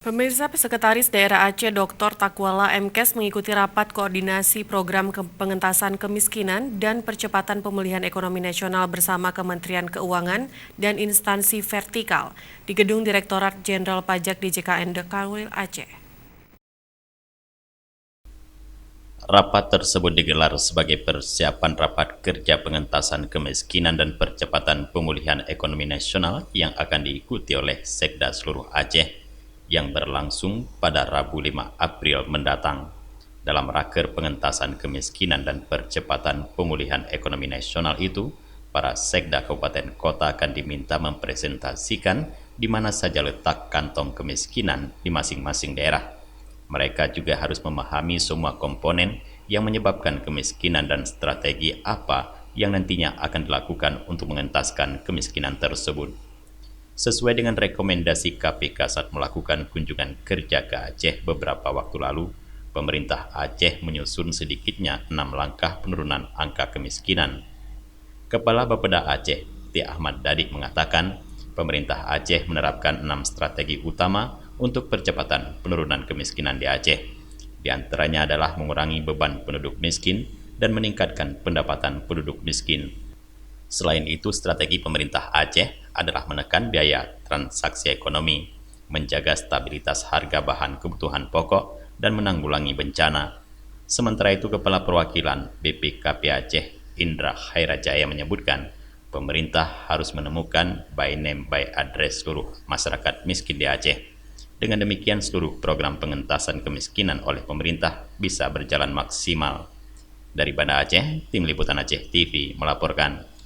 Pemirsa, Sekretaris Daerah Aceh Dr. Takwala Mkes mengikuti rapat koordinasi program pengentasan kemiskinan dan percepatan pemulihan ekonomi nasional bersama Kementerian Keuangan dan instansi vertikal di Gedung Direktorat Jenderal Pajak DJKN Dukcapil Aceh. Rapat tersebut digelar sebagai persiapan rapat kerja pengentasan kemiskinan dan percepatan pemulihan ekonomi nasional yang akan diikuti oleh Sekda seluruh Aceh yang berlangsung pada Rabu 5 April mendatang. Dalam raker pengentasan kemiskinan dan percepatan pemulihan ekonomi nasional itu, para Sekda Kabupaten Kota akan diminta mempresentasikan di mana saja letak kantong kemiskinan di masing-masing daerah. Mereka juga harus memahami semua komponen yang menyebabkan kemiskinan dan strategi apa yang nantinya akan dilakukan untuk mengentaskan kemiskinan tersebut. Sesuai dengan rekomendasi KPK saat melakukan kunjungan kerja ke Aceh beberapa waktu lalu, pemerintah Aceh menyusun sedikitnya 6 langkah penurunan angka kemiskinan. Kepala Bapeda Aceh, T. Ahmad Dadik mengatakan, pemerintah Aceh menerapkan 6 strategi utama untuk percepatan penurunan kemiskinan di Aceh. Di antaranya adalah mengurangi beban penduduk miskin dan meningkatkan pendapatan penduduk miskin. Selain itu, strategi pemerintah Aceh adalah menekan biaya transaksi ekonomi, menjaga stabilitas harga bahan kebutuhan pokok, dan menanggulangi bencana. Sementara itu, Kepala Perwakilan BPKP Aceh, Indra Khairajaya menyebutkan, pemerintah harus menemukan by name by address seluruh masyarakat miskin di Aceh. Dengan demikian, seluruh program pengentasan kemiskinan oleh pemerintah bisa berjalan maksimal. Dari Banda Aceh, Tim Liputan Aceh TV melaporkan.